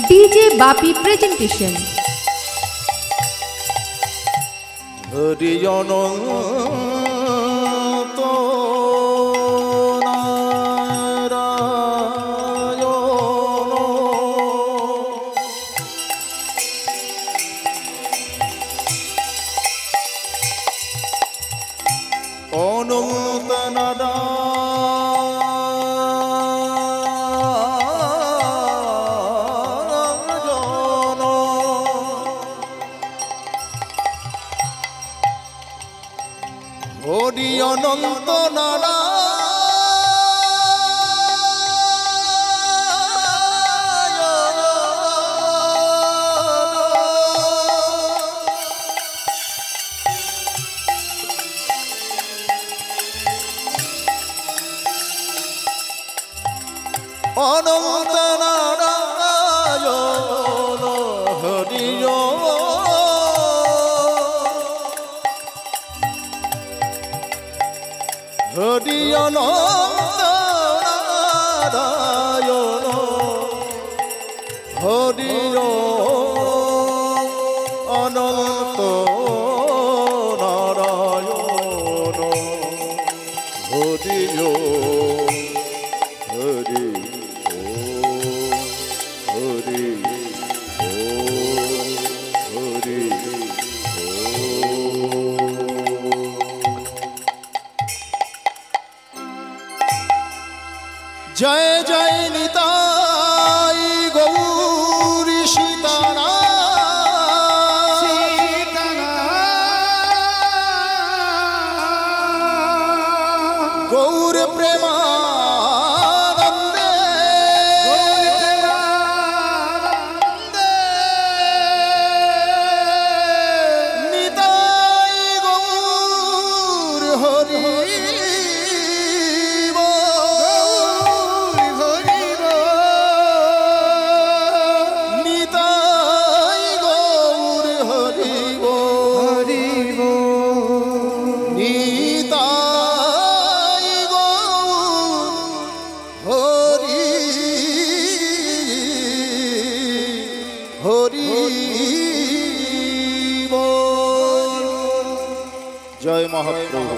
DJ বাপি presentation. Hari অনন্ত নারায়ণ অনন্ত নারায়ণ হরি অনন্ত অনন্ত নারায়ণ হরি হরি অনন্ত নারায়ণ হরি অনন্ত নারায়ণ হরি হরি হরি হরি জয় জয় নিতাই গৌরী সীতারা গৌর প্রেমানন্দে নিতাই গৌর হরি জয় Mahaprabhu.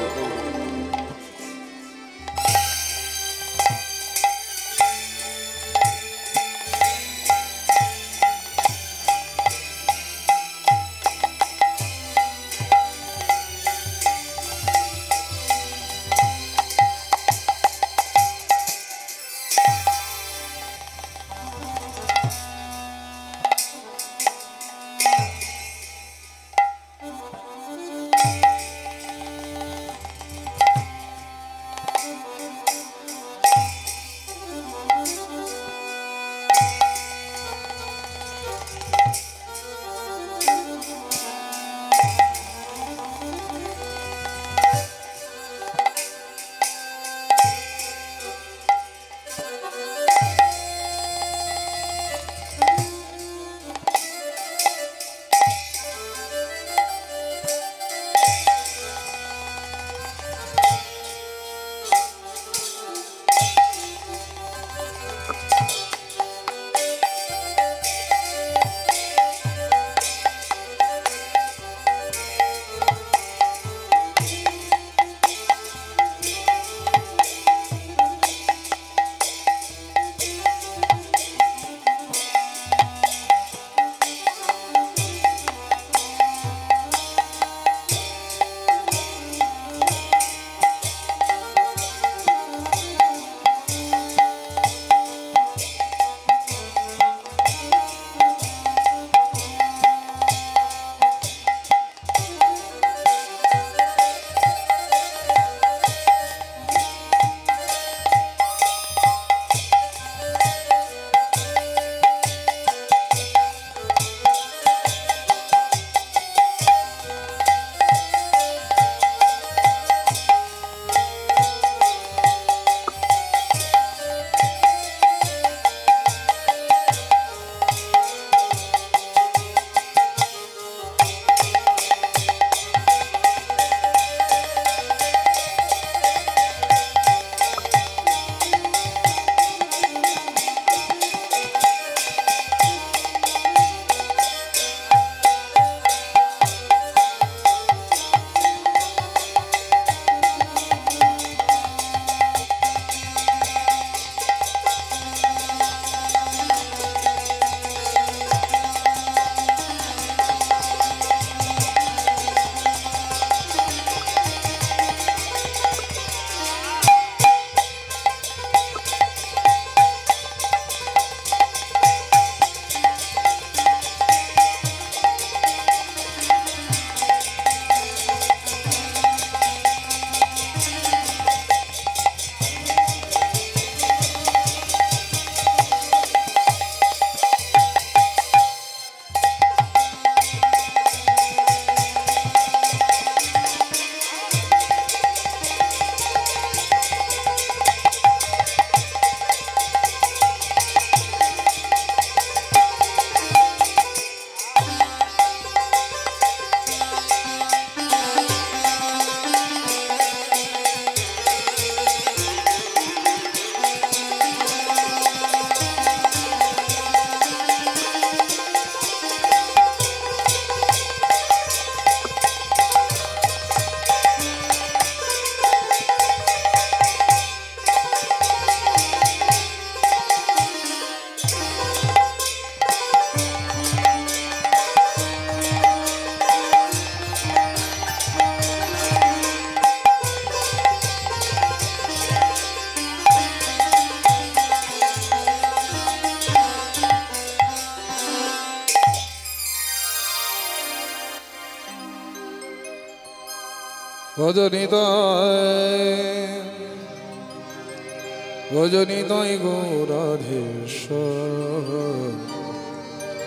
ভজনিতায় গৌরাধেশ্বর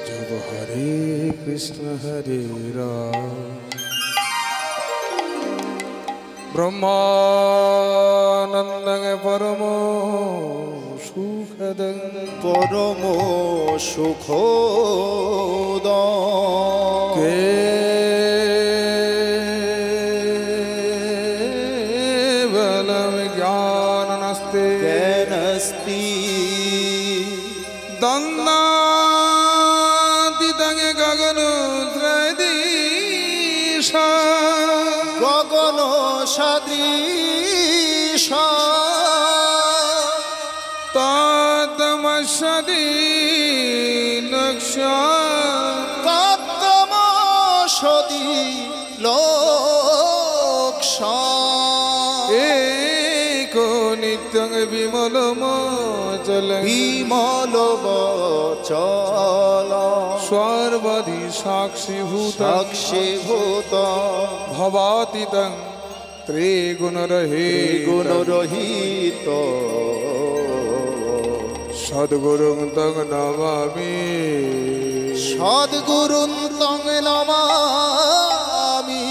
job হরে কৃষ্ণ হরে রাম ব্রহ্মানন্দং পরম সুখদং পরম সুখদং কেবলম জ্ঞানস্তে জ্ঞানস্তি দন্দাতীতং গগনত্রদিশ গগন সদৃশ ততমসদি লক্ষ তত্ত্বমসদি লোকস एको नित्यं विमलमचल বিমল বচল सर्वधि साक्षीभूत সাক্ষীভূত भवातीतं त्रिगुणरहित গুণরহিত सद्गुरुं तं नमामि সদ্গুরুং তং নমামি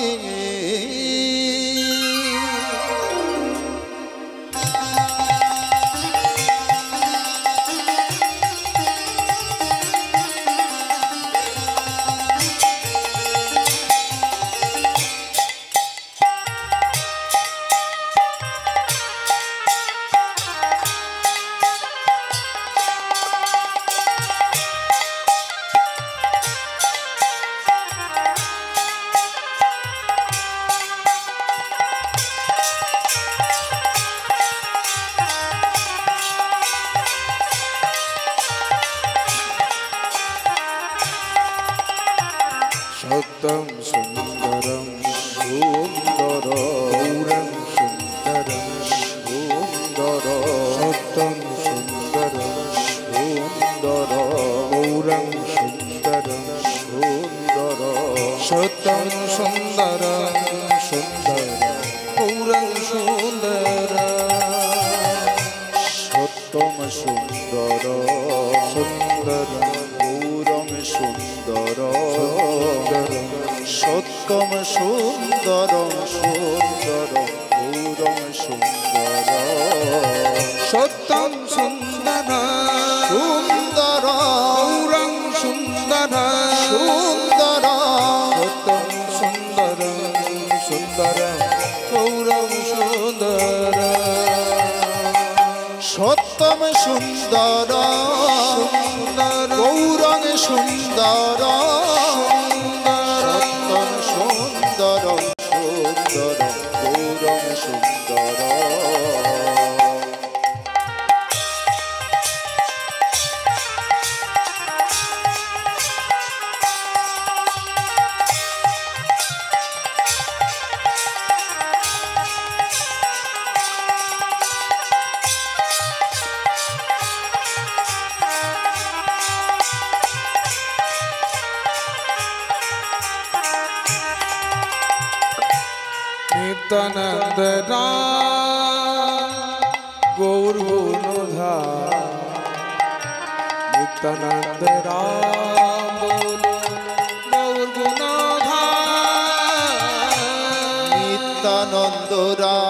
सत्यं सुन्दरं সুন্দর गौरं सुन्दरं সুন্দর सत्यं सुन्दरं সুন্দর गौरं सुन्दरं সুন্দর सत्यं सुन्दरं सुन्दरं गौरं सुन्दरं সত্যম সুন্দর सुन्दरं গৌরম সুন্দর सुन्दरं সত্যম সুন্দর সুন্দর গৌরম সুন্দর सत्यं सुन्दरं সুন্দর गौरं सुन्दरं সুন্দর सत्यं सुन्दरं सुन्दरं गौरं सुन्दरं সত্যম সুন্দর গৌরং সুন্দর সত্যম সুন্দর সুন্দর গৌরং সুন্দর नित्यानंद राम गौर गुणधार नित्यानंद राम गौर गुणधार নিত্যানন্দ রাম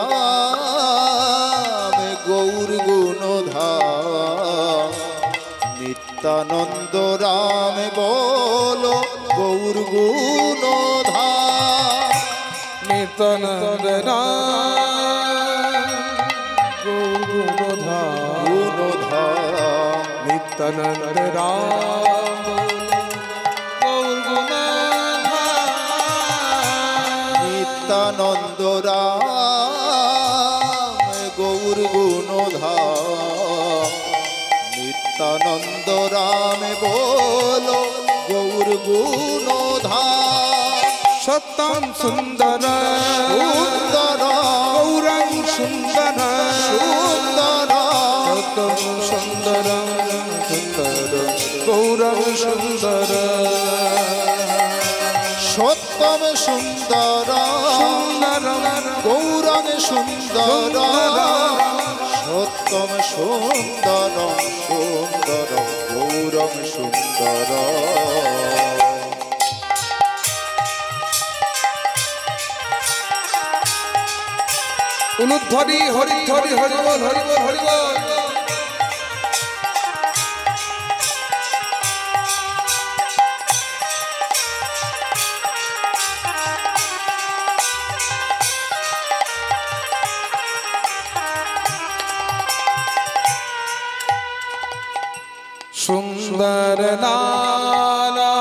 গৌর গুণধাম নিত্যানন্দ রাম বলো গৌর গুণধাম नित्यानंद राम गौर गुणधार গুণধাম नित्यानंद राम गौर गुणधार নিত্যানন্দ রাম গৌর গুণধাম নিত্যানন্দ রাম বলো গৌর গুণধাম सत्यं सुन्दर সুন্দর गौरं सुन्दर সুন্দর सत्यं सुन्दर सुन्दर गौरं सुन्दर সত্যম সুন্দর গৌরং সুন্দর সত্যম সুন্দর সুন্দর গৌরং সুন্দর উলুধ্বনি হরিধ্বনি হরিবল হরিবল হরিবল। সুন্দর লালা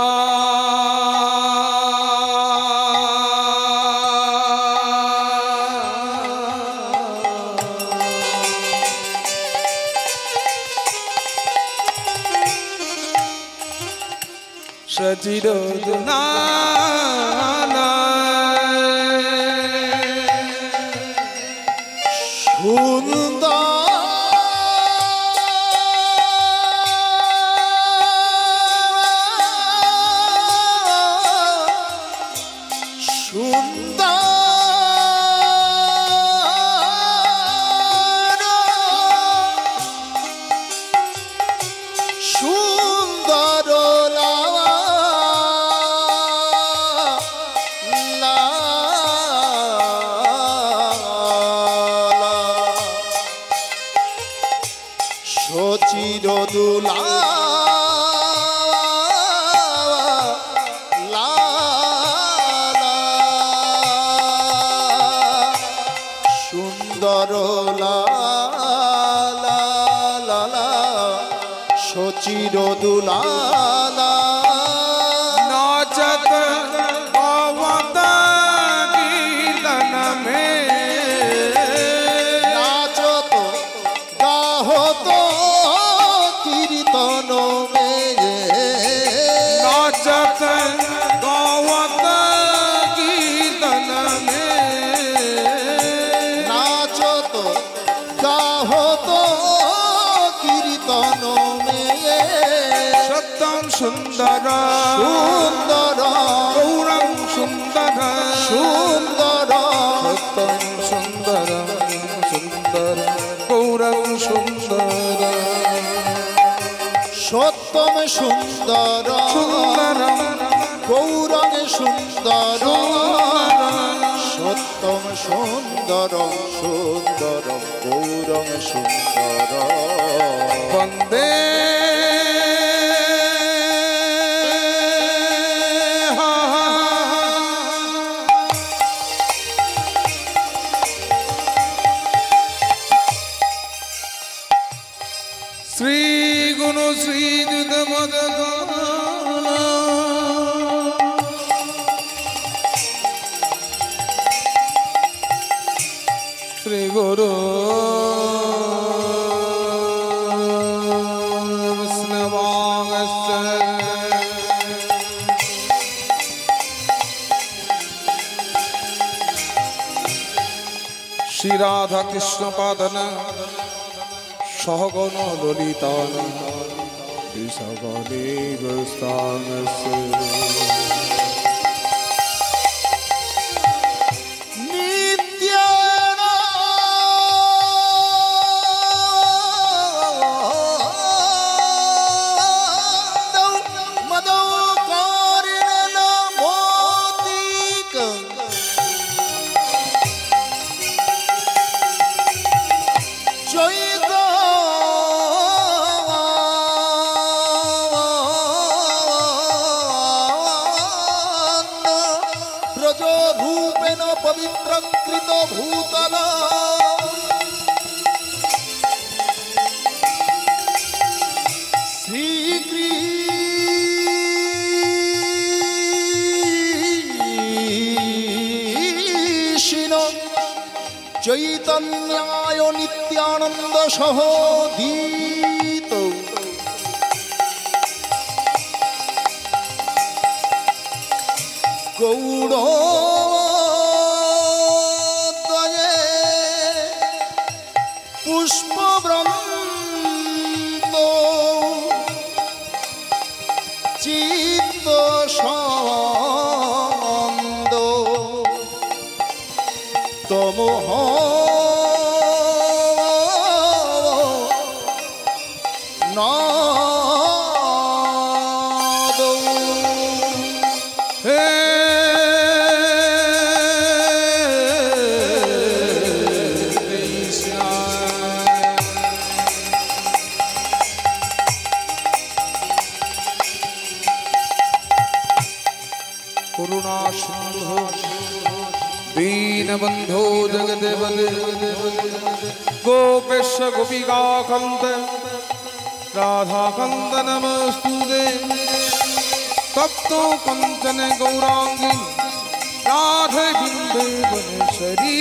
সজির সুন্দর সচির দুলা সুন্দর সচির দুলা নাচত গাওত কীর্তন মে নাচত গাহত কীর্তন মে নাচত গাওত কীর্তন মে নাচত গাহত কীর্তন মে সত্যম সুন্দর সুন্দর গৌরং সুন্দর সুন্দর সত্যম সুন্দর সুন্দর গৌরং সুন্দর সত্যম সুন্দর সুন্দর গৌরং সুন্দর সত্যম সুন্দর সুন্দর গৌরং সুন্দর বন্দে শ্রী গুরু শ্রী যুত মদ শ্রী গুরু শ্রী রাধা কৃষ্ণ পাদন সহগণ ললিতান বিশগণে গোস্তানস্য রূপেণ পবিত্রকৃত ভূতল শ্রীকৃষ্ণ চৈতন্যায় নিত্যানন্দ সহ দীত গৌড় পুষ্পব্রন্ত চিত্ত মোহ নাদ হে কৃষ্ণ করুণা সিন্ধু দীনবন্ধো জগদেবদে গোপেশ গোপিকাকান্ত রাধাকান্ত নমস্তুতে তপ্ত কঞ্চন গৌরাঙ্গী রাধে বিন্দেশ্বরী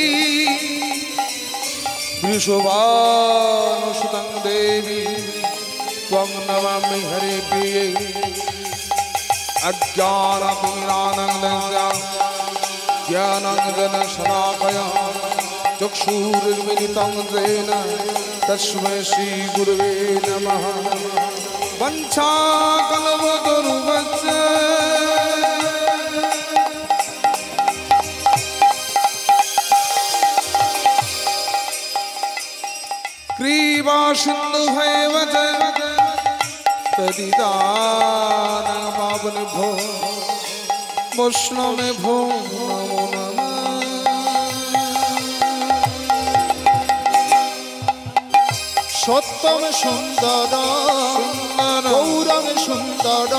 বৃষভানুসুতং দেবী ত্বং নমামি হরে প্রিয়ে अज्ञानतिमिरानन्दं ज्ञानाञ्जनशलाकया चक्षुरुन्मिलितं येन तस्मै श्रीगुरवे नमः वञ्चाकल्पतरुवच्च क्रीवासिन्धुभैव च तदिदानं पावनेभ्यो वैष्णवेभ्यो नमो नमः সত্যম সুন্দর গৌরম সুন্দর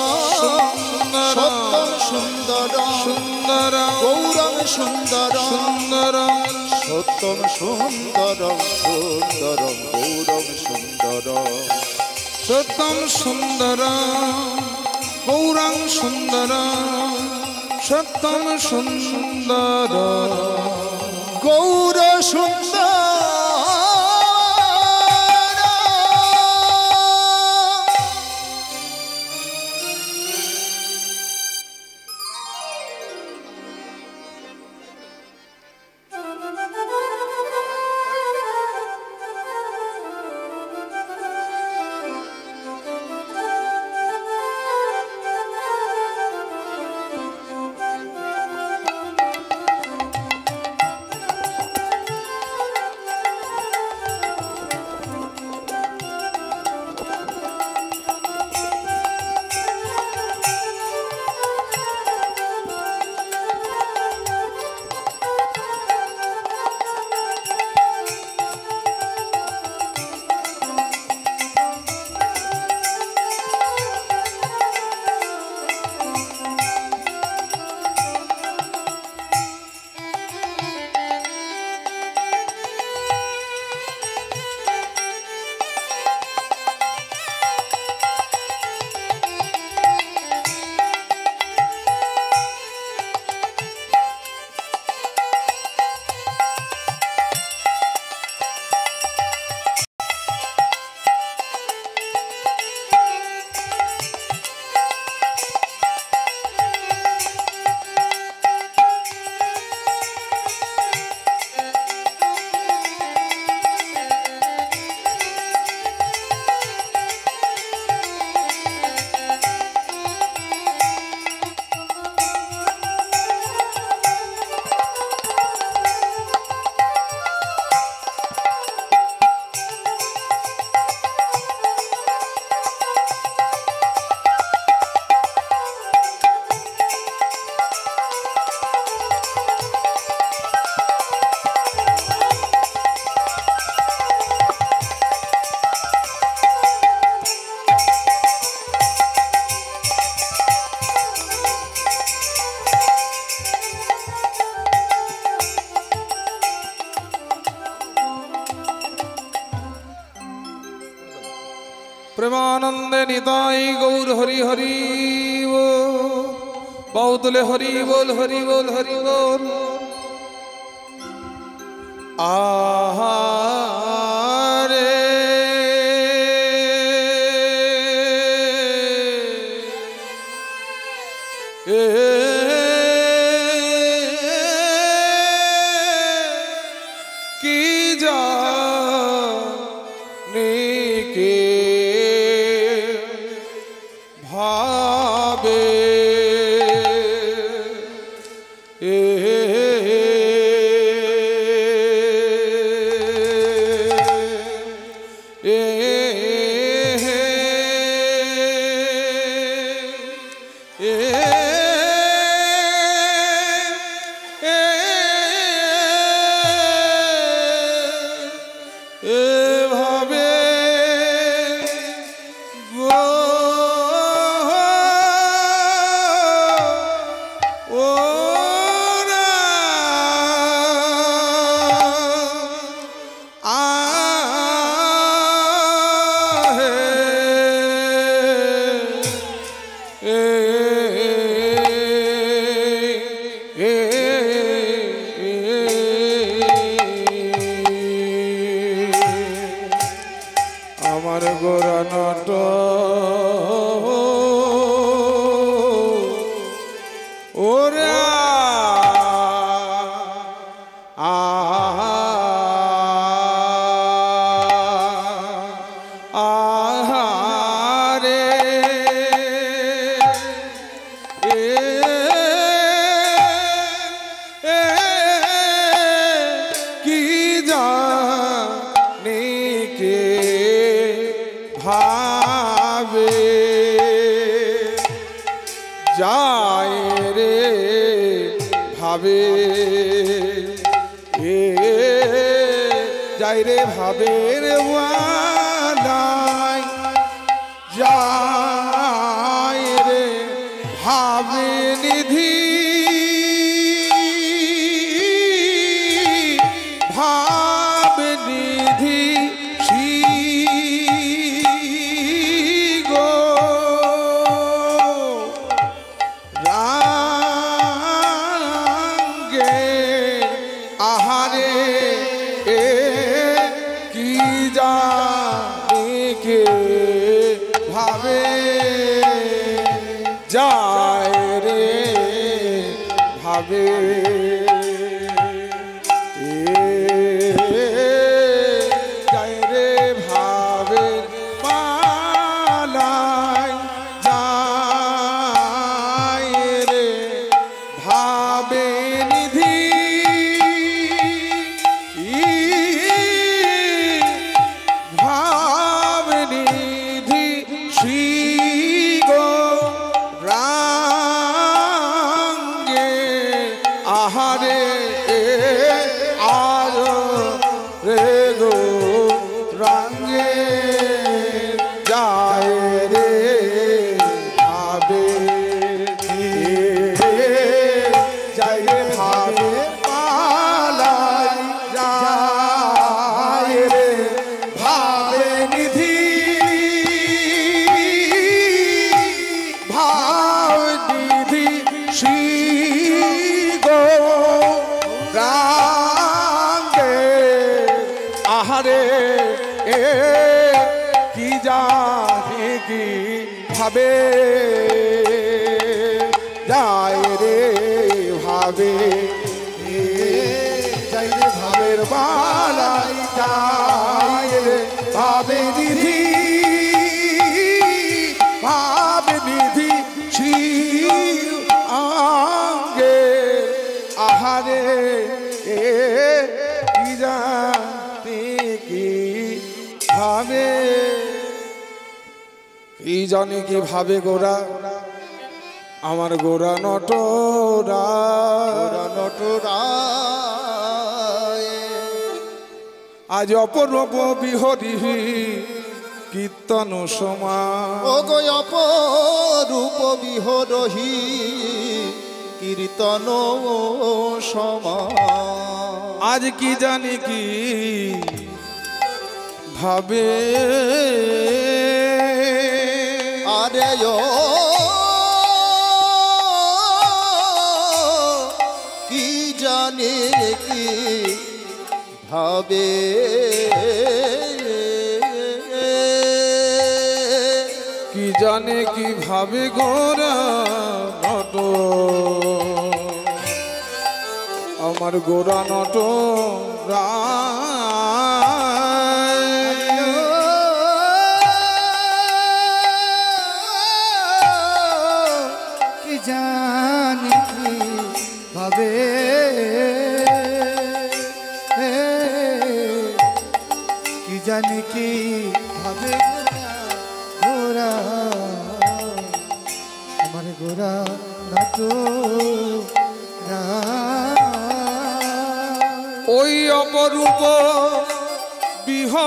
সত্যম সুন্দর সুন্দর গৌরম সুন্দর সুন্দর সত্যম সুন্দর সুন্দর গৌরম সুন্দর সত্যম সুন্দর গৌরাং সুন্দর সত্যম সুন্দর গৌর সুন্দর प्रेमानंदे निताई गौर हरि हरि बहुतले हरि बोल हरि बोल हरि बोल आहारे की जाने के भावे এ এভাবে গো ওরা আমার গোরা নট ওরা আহারে কি জানি কে ভাবে যায় রে ভাবে এ যায় রে ভাবে রে ওয়াদায় যায় রে ভাবে নিধি ভাবে নিধি আহারে এ কি জানি কে ভাবে যায় রে ভাবে যায় রে ভাবে পালায় যায় রে ভাবে নিধি ভাবনিধি শ্রী গো রাঙ্গে আহারে আজ রে গো রাঙ্গে যায় রে ভাবে যায় রে ভাবে পালায় যায় রে ভাবে নিধি ভাব নিধি শ্রী গো রাঙ্গে আহারে এ কি জানি কি ভাবে যায় রে ভাবে যায় রে ভাবের বালাই যায় রে ভাবে নিধি ভাবে নিধি শ্রী আঙ্গে আহারে এ কি জানি কি ভাবে কি জানি কি ভাবে গোরা আমার গোরা নটরা আজ অপরূপ বিহরি কীর্তন সমান ও গো অপরূপ বিহরহি কীর্তন সমান আজ কি জানি কি ভাবে আরে ও কি জানে কি ভাবে কি জানে কি ভাবে গোরা নট আমার গোরা নট কি জানি কি ভাবে কি জানি কি ভাবে গোরা আমার গোরা তোরা নাটো ওই অপরূপ বিহরহি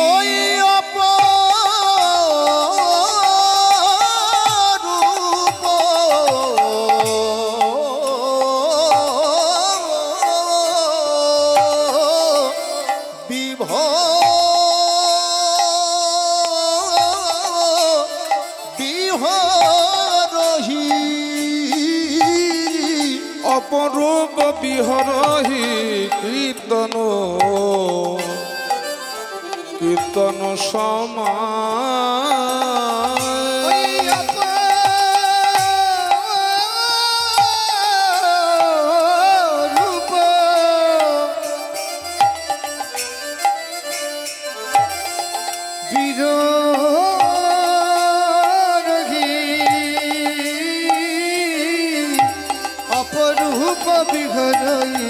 ওই অপরূপ বিহরহি অপরূপ বিহরহি কীর্তন কীর্তন সমায় রূপ বিরোধী অপরূপ বিঘরই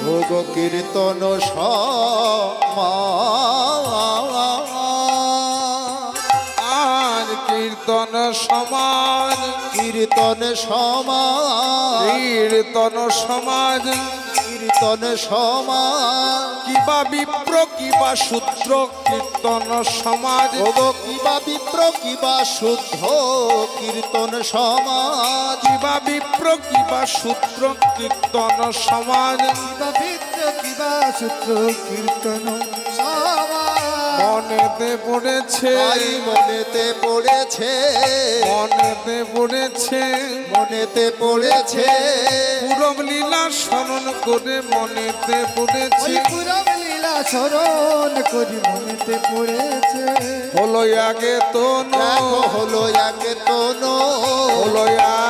ভোগ কীর্তন আর কীর্তন সমাজ কীর্তন সমাজ কীর্তন সমাজ কীর্তন সমাজ কিবা বিপ্র কিবা শূদ্র কীর্তন সমাজ ভোগ কিবা বিপ্র কিবা শুদ্ধ কীর্তন সমাজ কিবা বিপ্র কিবা শূদ্র কীর্তন সমাজ কিবা বিদ্য কিবা সূত্র কীর্তন মনেতে পড়েছে তাই মনেতে পড়েছে মনেতে পড়েছে মনেতে পড়েছে পূরব লীলা স্মরণ করে মনেতে পড়েছে ওই পুরব লীলা স্মরণ করি মনেতে পড়েছে হলো আগে তো দেখো হলো এক তন হলো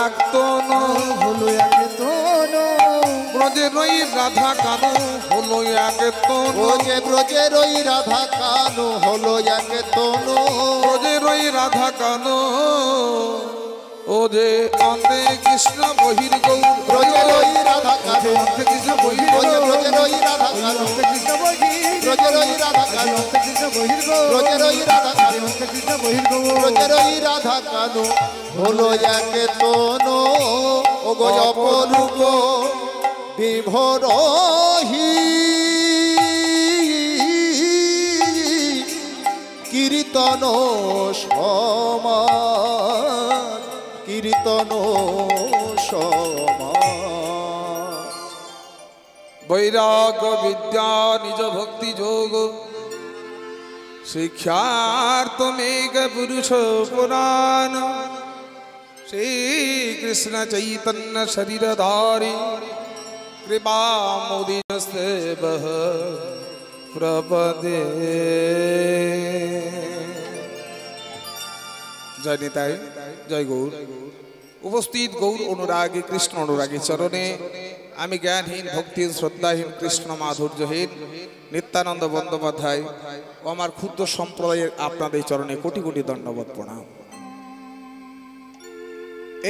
এক তো হলো একে তোন ব্রজের ওই রাধা কানু হলো আগে তো ব্রজে ব্রজের ওই রাধা কানু হলো এক তন ব্রজের ওই রাধা কানু ও যে অন্তে কৃষ্ণ বহির গৌর ব্রজের ওই রাধা কানু অন্তে কৃষ্ণ বহির ব্রজে গৌর ব্রজের ওই রাধা কানু কৃষ্ণ বহির ব্রজের ওই রাধা কানু কৃষ্ণ বহির গো ব্রজের ওই রাধা কানু কৃষ্ণ বহির গো ব্রজের ওই রাধা কানু হলো এক তন ও গো অপরূপ বিভরহি কীর্তন সমাজ কীর্তন সমাজ বৈরাগ বিদ্যা নিজ ভক্তি যোগ শিক্ষার্থমেঘ পুরুষ পুরাণ শ্রীকৃষ্ণ চৈতন্য শরীরধারি কৃপা মোদিস্তে বহ প্রপদে জয় নিতাই জয় গৌর উপস্থিত গৌর অনুরাগী কৃষ্ণ অনুরাগী চরণে আমি জ্ঞানহীন ভক্তিহীন শ্রদ্ধাহীন কৃষ্ণ মাধুর্যহীন নিত্যানন্দ বন্দ্যোপাধ্যায় ও আমার ক্ষুদ্র সম্প্রদায়ের আপনাদের চরণে কোটি কোটি দণ্ডবত প্রণাম।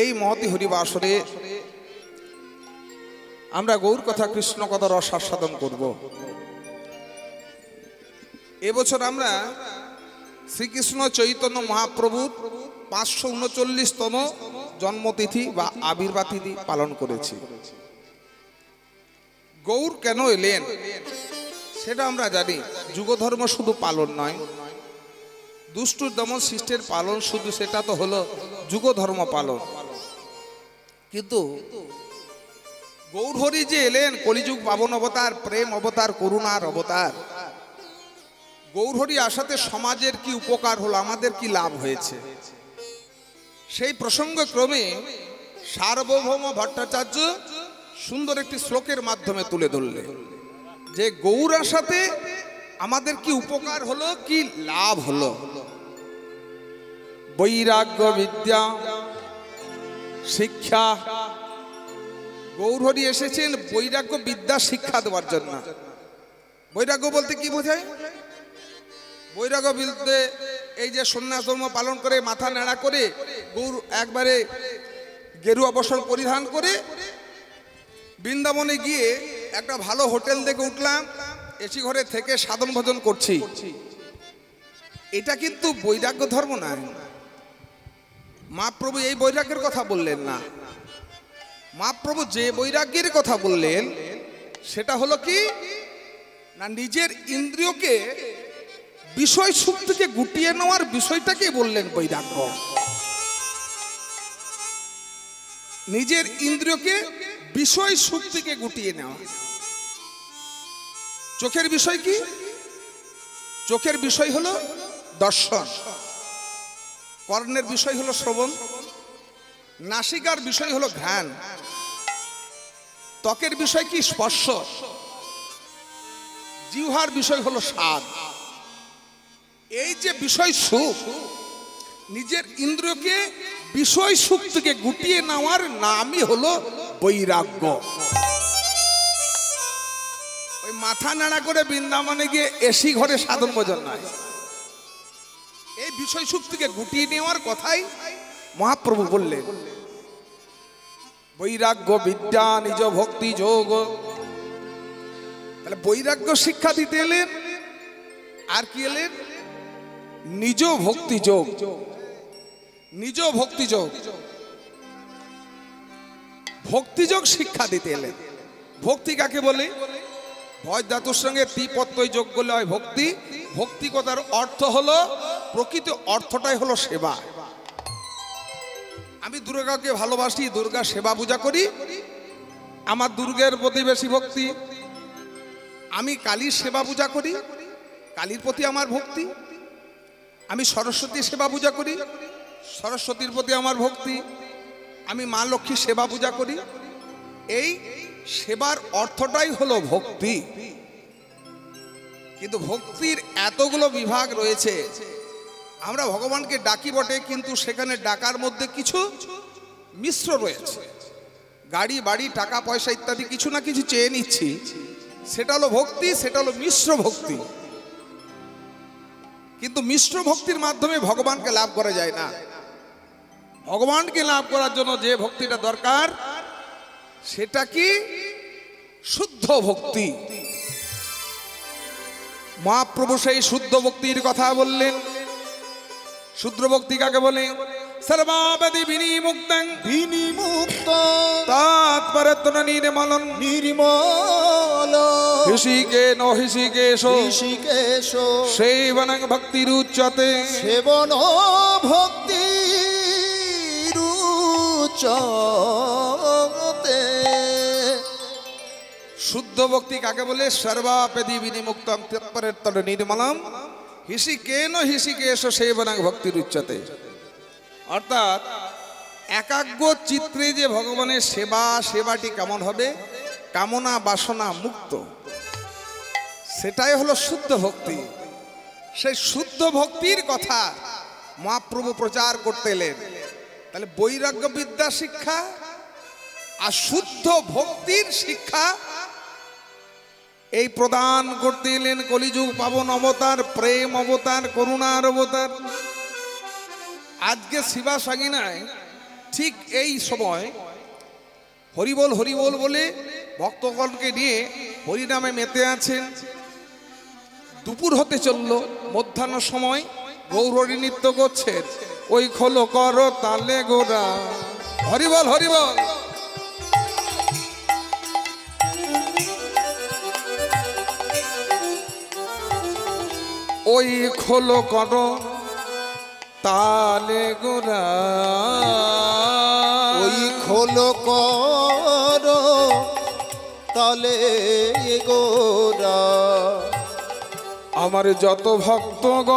এই মহতি হরিবাসরে আমরা গৌর কথা কৃষ্ণ কথা রস আস্বাদন করব। এবছর আমরা শ্রীকৃষ্ণ চৈতন্য মহাপ্রভুর 539তম জন্মতিথি বা আবির্ভাব তিথি পালন করেছি। গৌর কেন এলেন সেটা আমরা জানি। যুগধর্ম শুধু পালন নয়, দুষ্টুর দমন সৃষ্টির পালন শুধু সেটা তো হলো যুগধর্ম পালন, কিন্তু গৌর হরি যে এলেন কলিযুগ পাবন অবতার, প্রেম অবতার, করুণার অবতার। গৌর হরি আসাতে সমাজের কি উপকার হলো, আমাদের কি লাভ হয়েছে, সেই প্রসঙ্গ ক্রমে সার্বভৌম ভট্টাচার্য সুন্দর একটি শ্লোকের মাধ্যমে তুলে ধরলেন যে গৌর আসাতে আমাদের কি উপকার হলো, কি লাভ হলো। বৈরাগ্য বিদ্যা শিক্ষা, গৌর হরি এসেছেন বৈরাগ্য বিদ্যা শিক্ষা দেওয়ার জন্য। বৈরাগ্য বলতে কি বোঝায়? বৈরাগ্য বলতে এই যে সন্ন্যাস ধর্ম পালন করে মাথা নেড়া করে গৌর একবারে গেরুয়া বস্ত্র পরিধান করে বৃন্দাবনে গিয়ে একটা ভালো হোটেল দেখে উঠলাম, এসি ঘরে থেকে সাধন ভজন করছি, এটা কিন্তু বৈরাগ্য ধর্ম নয়। মহাপ্রভু এই বৈরাগ্যের কথা বললেন না। মহাপ্রভু যে বৈরাগ্যের কথা বললেন সেটা হলো কি না, নিজের ইন্দ্রিয়কে বিষয় সুখ থেকে গুটিয়ে নেওয়ার বিষয়টাকে বললেন বৈরাগ্য। নিজের ইন্দ্রিয়কে বিষয় সুখ থেকে গুটিয়ে নেওয়া। চোখের বিষয় কি? চোখের বিষয় হলো দর্শন, কর্ণের বিষয় হলো শ্রবণ, নাসিকার বিষয় হলো ঘ্রাণ, ত্বকের বিষয় কি? স্পর্শ, জিহ্বার বিষয় হলো স্বাদ। এই যে বিষয় সুখ, নিজের ইন্দ্রিয়কে বিষয় সুখ থেকে গুটিয়ে নেওয়ার নামই হলো বৈরাগ্য। ওই মাথা নাড়া করে বৃন্দাবনে গিয়ে এসি ঘরে সাধন ভজন নয়, এই বিষয় সুখ থেকে গুটিয়ে নেওয়ার কথাই মহাপ্রভু বললেন। বৈরাগ্য বিদ্যা নিজ ভক্তি যোগ। তাহলে বৈরাগ্য শিক্ষা দিতে এলেন, আর কি এলেন? নিজ ভক্তি যোগ। নিজ ভক্তি যোগ, ভক্তিযোগ শিক্ষা দিতে এলেন। ভক্তি কাকে বলে? ভয় ধাতুর সঙ্গে ত্রিপত্যই যোগ করলে হয় ভক্তি। ভক্তি কথার অর্থ হলো, প্রকৃত অর্থটাই হলো সেবা। আমি দুর্গাকে ভালোবাসি, দুর্গা সেবা পূজা করি, আমার দুর্গের প্রতি বেশি ভক্তি। আমি কালীর সেবা পূজা করি, কালীর প্রতি আমার ভক্তি। আমি সরস্বতীর সেবা পূজা করি, সরস্বতীর প্রতি আমার ভক্তি। আমি মা লক্ষ্মীর সেবা পূজা করি। এই সেবার অর্থটাই হলো ভক্তি। কিন্তু ভক্তির এতগুলো বিভাগ রয়েছে। আমরা ভগবানকে ডাকি বটে, কিন্তু সেখানে ডাকার মধ্যে কিছু মিশ্র রয়েছে। গাড়ি বাড়ি টাকা পয়সা ইত্যাদি কিছু না কিছু চেয়ে নিচ্ছি, সেটা হলো ভক্তি, সেটা হলো মিশ্র ভক্তি। কিন্তু মিশ্র ভক্তির মাধ্যমে ভগবানকে লাভ করা যায় না। ভগবানকে লাভ করার জন্য যে ভক্তিটা দরকার সেটা কি? শুদ্ধ ভক্তি। মহাপ্রভু সেই শুদ্ধ ভক্তির কথা বললেন। শুদ্ধ ভক্তি কাকে বলে? সর্বাবধি বিনিমুক্তং বিনিমুক্ত তাৎপরত্ন নির্মলন নির্মল হৃষিকেন হৃষিকেশ ঋষিকেশ সেবনং ভক্তিরুচ্যতে। সেবন ভক্তি রুচতে। শুদ্ধ ভক্তি কাকে বলে? সর্বাপেদি বিনিমুক্তম তৎপরত্ন নির্মলম হৃষিকেন হৃষিকেশ সেবনং ভক্তিরুচ্যতে। অর্থাৎ একাগ্র চিত্রে যে ভগবানের সেবা, সেবাটি কেমন হবে? কামনা বাসনা মুক্ত, সেটাই হলো শুদ্ধ ভক্তি। সেই শুদ্ধ ভক্তির কথা মহাপ্রভু প্রচার করতে এলেন। তাহলে বৈরাগ্য বিদ্যা শিক্ষা আর শুদ্ধ ভক্তির শিক্ষা এই প্রদান করতে এলেন কলিযুগ পাবন অবতার, প্রেম অবতার, করুণার অবতার। আজকে শিবা সাগিনায় ঠিক এই সময় হরিবোল হরিবোল বলে ভক্তগণকে নিয়ে হরিনামে মেতে আছেন। দুপুর হতে চলল, মধ্যাহ্ন সময় গৌরহরি নৃত্য করছেন। ওই খোলো করো তালে গোরা, হরিবল হরিবল। ওই খোলো করো তালে গোরা, ওই খোলো কর তালে গোরা। আমার যত ভক্তগণ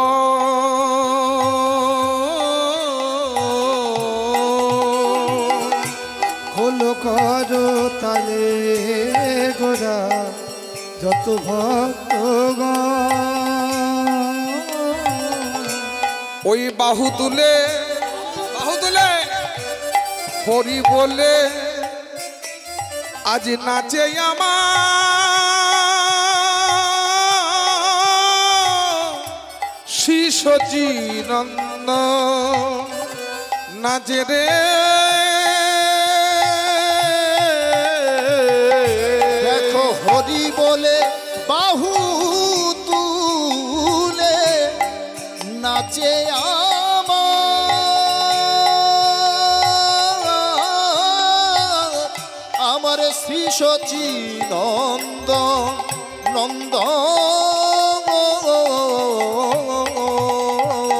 খোলো করো তালে গোরা, যত ভক্তগণ ওই বাহু তুলে হরি বলে আজ নাচে আমার শিশজি নন্দ নাচে রে। দেখো হরি বলে বাহু নাচে আমার শ্রী সচিনন্দ নন্দ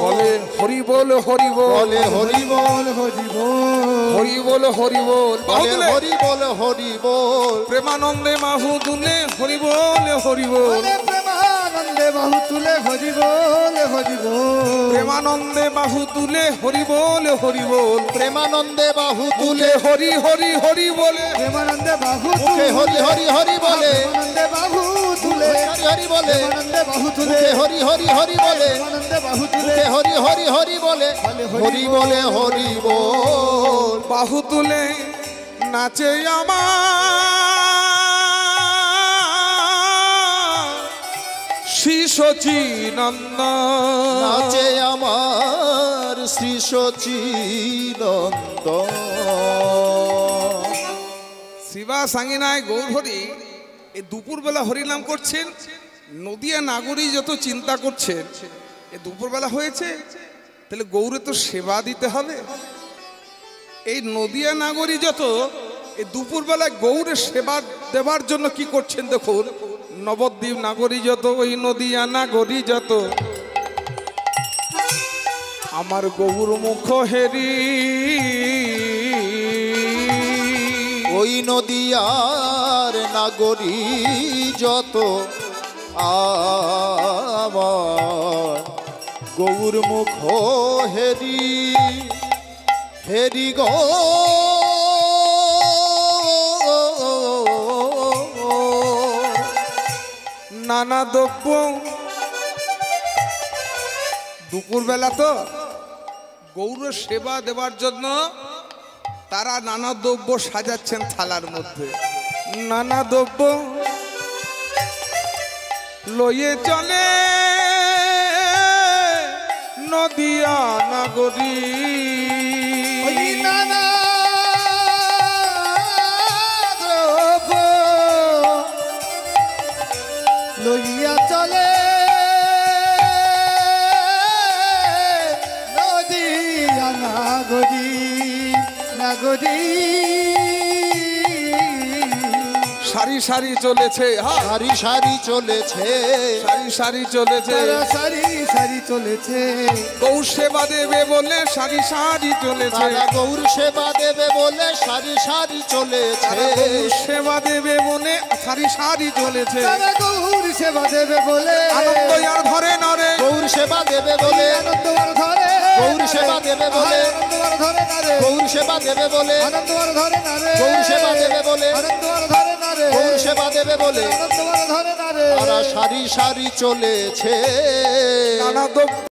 বলে হরি বল হরি বল, বলে হরি বল হরি বল হরি বল হরি বল, বাহু বলে তুলে। হরি বল হরি বল প্রেমানন্দে বাহু তুলে হরি বল হরি বল, বলে প্রেমানন্দে বাহু তুলে হরি বল হরি বল প্রেমানন্দে বাহু তুলে হরি বল হরি বল, প্রেমানন্দে বাহু তুলে তুলে হরি হরি হরি বলে, প্রেমানন্দে বাহু মুখে হরি হরি হরি বলে প্রেমানন্দে বাহু তুলে হরি হরি বলে প্রেমানন্দে বাহু তুলে মুখে হরি হরি হরি বলে প্রেমানন্দে বাহু তুলে মুখে হরি হরি হরি বলে হরি বলে হরি বল বাহু তুলে নাচে আমার শ্রী সচিনন্দ, নাচে আমার শ্রী সচিনন্দ শিবা সাঙ্গিনায় গৌর হরি এই দুপুরবেলা হরিনাম করছেন। নদিয়া নাগরী যত চিন্তা করছেন এ দুপুরবেলা হয়েছে, তাহলে গৌরে তো সেবা দিতে হবে। এই নদিয়া নাগরী যত এই দুপুরবেলায় গৌরের সেবা দেবার জন্য কি করছেন দেখুন। নবদ্বীপ নাগরী যত, ওই নদিয়া নাগরী যত, আমার গৌর মুখ হেরি ওই নদিয়ার নাগরী যত আমার গৌর মুখ হেরি হেরি গো নানা দ্রব্য দুপুরবেলা তো গৌর সেবা দেবার জন্য তারা নানা দ্রব্য সাজাচ্ছেন থালার মধ্যে। নানা দ্রব্য লয়ে চলে নদিয়া নাগরী, ওই নানা দ্রব্য লইয়া চলে নদিয়া নাগরী নাগরী সারি সারি চলেছে, হ্যাঁ সারি সারি চলেছে সারি সারি চলেছে, তারা সারি সারি চলেছে গৌর সেবা দেবে বলে সারি সারি চলেছে, তারা গৌর সেবা দেবে বলে সারি সারি চলেছে তারা গৌর সেবা দেবে বলে সারি সারি চলেছে। তারা গৌর সেবা দেবে বলে আনন্দ আর ধরে নরে গৌর সেবা দেবে বলে আনন্দ আর ধরে গৌর সেবা দেবে বলে আনন্দ আর ধরে না রে গৌর সেবা দেবে বলে আনন্দ আর ধরে না রে গৌর সেবা দেবে বলে আনন্দ আর ধরে না রে গৌর সেবা দেবে বলে আনন্দ আর ধরে না রে তারা সারি সারি চলেছে নানা দ্রব্য